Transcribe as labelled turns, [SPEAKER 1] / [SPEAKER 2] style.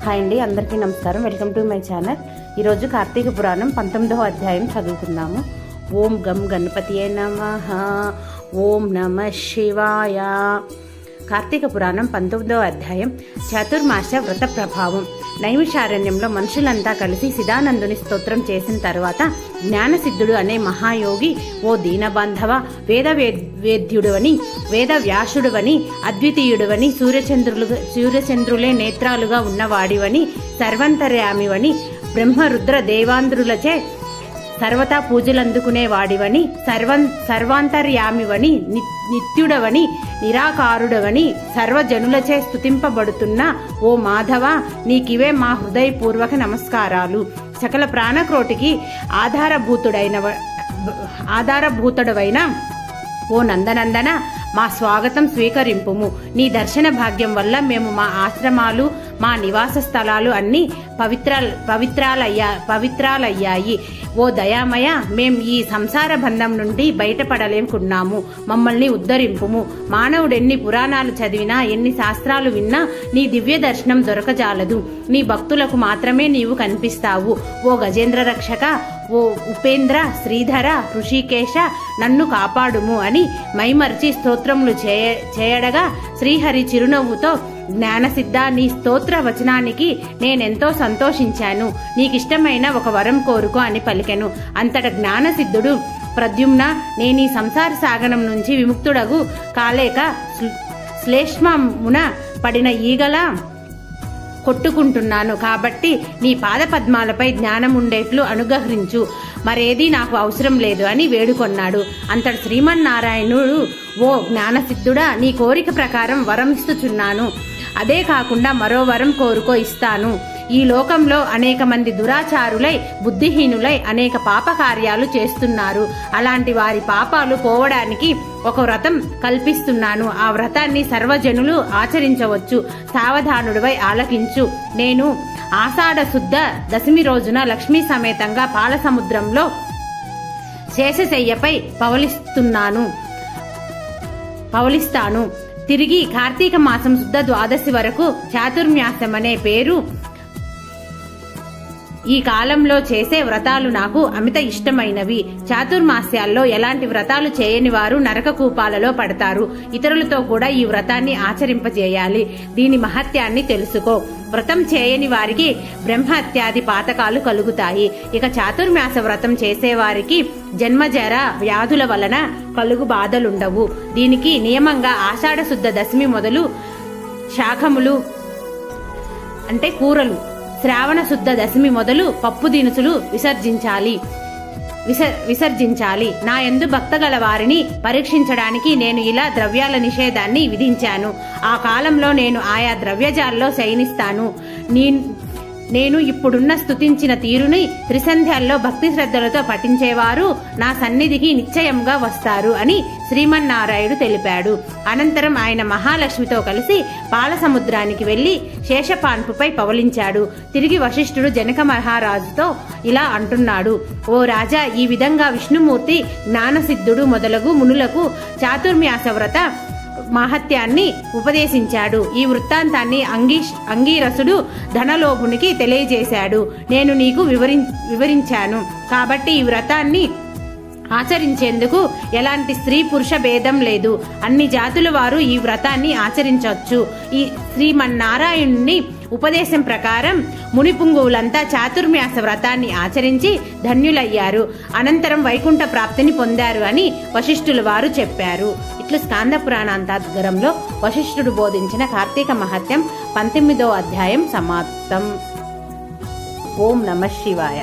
[SPEAKER 1] Hi అండి, అందరికీ నమస్కారం. Welcome to my channel. ఈరోజు కార్తీక పురాణం 19వ అధ్యాయం చదువుకుందాము. ఓం గం గణపతియే నమః. ఓం నమః శివాయ. కార్తీక పురాణం 19వ అధ్యాయం చాతుర్మాస వ్రత ప్రభావం. నైమిషారణ్యంలో మనుషులంతా కలిసి సిదానందుని స్తోత్రం చేసిన తర్వాత జ్ఞానసిద్ధుడు అనే మహాయోగి, ఓ దీనబాంధవ, వేదవేద్యుడువని, వేద వ్యాసుడువని, అద్వితీయుడువని, సూర్యచంద్రులే నేత్రాలుగా ఉన్నవాడివని, సర్వంతర్యామివని, బ్రహ్మరుద్ర దేవాంధ్రులచే సర్వతా పూజలందుకునేవాడివని, సర్వాంతర్యామివని, నిత్యుడవని, నిరాకారుడవని, సర్వజనులచే స్తుతింపబడుతున్న ఓ మాధవ, నీకివే మా హృదయపూర్వక నమస్కారాలు. సకల ప్రాణక్రోటికి ఆధారభూతుడవైన ఓ నందనందన, మా స్వాగతం స్వీకరింపుము. నీ దర్శన భాగ్యం వల్ల మేము మా ఆశ్రమాలు, మా నివాస స్థలాలు అన్నీ పవిత్రాలయ్యాయి. ఓ దయామయ, మేం ఈ సంసార బంధం నుండి బయటపడలేకున్నాము. మమ్మల్ని ఉద్ధరింపుము. మానవుడెన్ని పురాణాలు చదివినా, ఎన్ని శాస్త్రాలు విన్నా నీ దివ్య దర్శనం దొరకజాలదు. నీ భక్తులకు మాత్రమే నీవు కనిపిస్తావు. ఓ గజేంద్ర రక్షక, ఓ ఉపేంద్ర, శ్రీధర, ఋషికేశ, నన్ను కాపాడుము అని మైమర్చి స్తోత్రములు చేయడగా శ్రీహరి చిరునవ్వుతో, జ్ఞానసిద్ధ, నీ స్తోత్ర వచనానికి నేనెంతో సంతోషించాను. నీకిష్టమైన ఒక వరం కోరుకో అని పలికెను. అంతట జ్ఞానసిద్ధుడు, ప్రద్యుమ్న, నేనీ సంసార సాగనం నుంచి విముక్తుడగు కాలేక శ్లేష్మమున పడిన ఈగలా కొట్టుకుంటున్నాను. కాబట్టి నీ పాద పద్మాలపై జ్ఞానముండేట్లు అనుగ్రహించు. మరేదీ నాకు అవసరం లేదు అని వేడుకొన్నాడు. అంతటి శ్రీమన్నారాయణుడు, ఓ జ్ఞానసిద్ధుడా, నీ కోరిక ప్రకారం వరం ఇస్తుచున్నాను. అదే కాకుండా మరో వరం కోరుకో, ఇస్తాను. ఈ లోకంలో అనేక మంది దురాచారులై, బుద్ధిహీనులై అనేక పాప కార్యాలు చేస్తున్నారు. అలాంటి వారి పాపాలు పోవడానికి ఒక వ్రతం కల్పిస్తున్నాను. ఆ వ్రతాన్ని సర్వజనులు ఆచరించవచ్చు. సావధానుడివై ఆలకించు. నేను ఆషాఢ శుద్ధ దశమి రోజున లక్ష్మీ సమేతంగా పాల సముద్రంలో శేషశయ్యపై పవలిస్తాను. తిరిగి కార్తీక మాసం శుద్ధ ద్వాదశి వరకు చాతుర్మాసం అనే పేరు ఈ కాలంలో చేసే వ్రతాలు నాకు అమిత ఇష్టమైనవి. చాతుర్మాస్యాల్లో ఎలాంటి వ్రతాలు చేయని వారు నరక కూపాలలో పడతారు. ఇతరులతో కూడా ఈ వ్రతాన్ని ఆచరింపజేయాలి. దీని మహత్యాన్ని తెలుసుకో. వ్రతం చేయని వారికి బ్రహ్మహత్యాది పాతకాలు కలుగుతాయి. ఇక చాతుర్మాస వ్రతం చేసేవారికి జన్మజర వ్యాధుల వలన కలుగు బాధలుండవు. దీనికి నియమంగా ఆషాఢ శుద్ధ దశమి మొదలు శాఖములు అంటే కూరలు, శ్రావణ శుద్ధ దశమి మొదలు పప్పు దినుసులు విసర్జించాలి. నా యందు భక్త గల వారిని పరీక్షించడానికి నేను ఇలా ద్రవ్యాల నిషేధాన్ని విధించాను. ఆ కాలంలో నేను ఆయా ద్రవ్యజాల్లో శయనిస్తాను. నేను ఇప్పుడున్న స్తుతించిన తీరుని త్రిసంధ్యాల్లో భక్తి శ్రద్ధలతో పఠించేవారు నా సన్నిధికి నిశ్చయంగా వస్తారు అని శ్రీమన్నారాయణుడు తెలిపాడు. అనంతరం ఆయన మహాలక్ష్మితో కలిసి పాల సముద్రానికి వెళ్లి శేషపాన్పుపై పవలించాడు. తిరిగి వశిష్ఠుడు జనక మహారాజుతో ఇలా అంటున్నాడు. ఓ రాజా, ఈ విధంగా విష్ణుమూర్తి జ్ఞానసిద్ధుడు మొదలగు మునులకు చాతుర్మాస వ్రత మహత్యాన్ని ఉపదేశించాడు. ఈ వృత్తాంతాన్ని అంగీరసుడు ధనలోభునికి తెలియజేశాడు. నేను నీకు వివరించాను. కాబట్టి ఈ వ్రతాన్ని ఆచరించేందుకు ఎలాంటి స్త్రీ పురుష భేదం లేదు. అన్ని జాతుల వారు ఈ వ్రతాన్ని ఆచరించవచ్చు. ఈ శ్రీమన్నారాయణుని ఉపదేశం ప్రకారం మునిపుంగువులంతా చాతుర్మాస వ్రతాన్ని ఆచరించి ధన్యులయ్యారు. అనంతరం వైకుంఠ ప్రాప్తిని పొందారు అని వశిష్ఠుల వారు చెప్పారు. ఇట్లు స్కాంద పురాణాంతర్గతంలో వశిష్ఠుడు బోధించిన కార్తీక మహత్యం 19వ అధ్యాయం సమాప్తం. ఓం నమః శివాయ.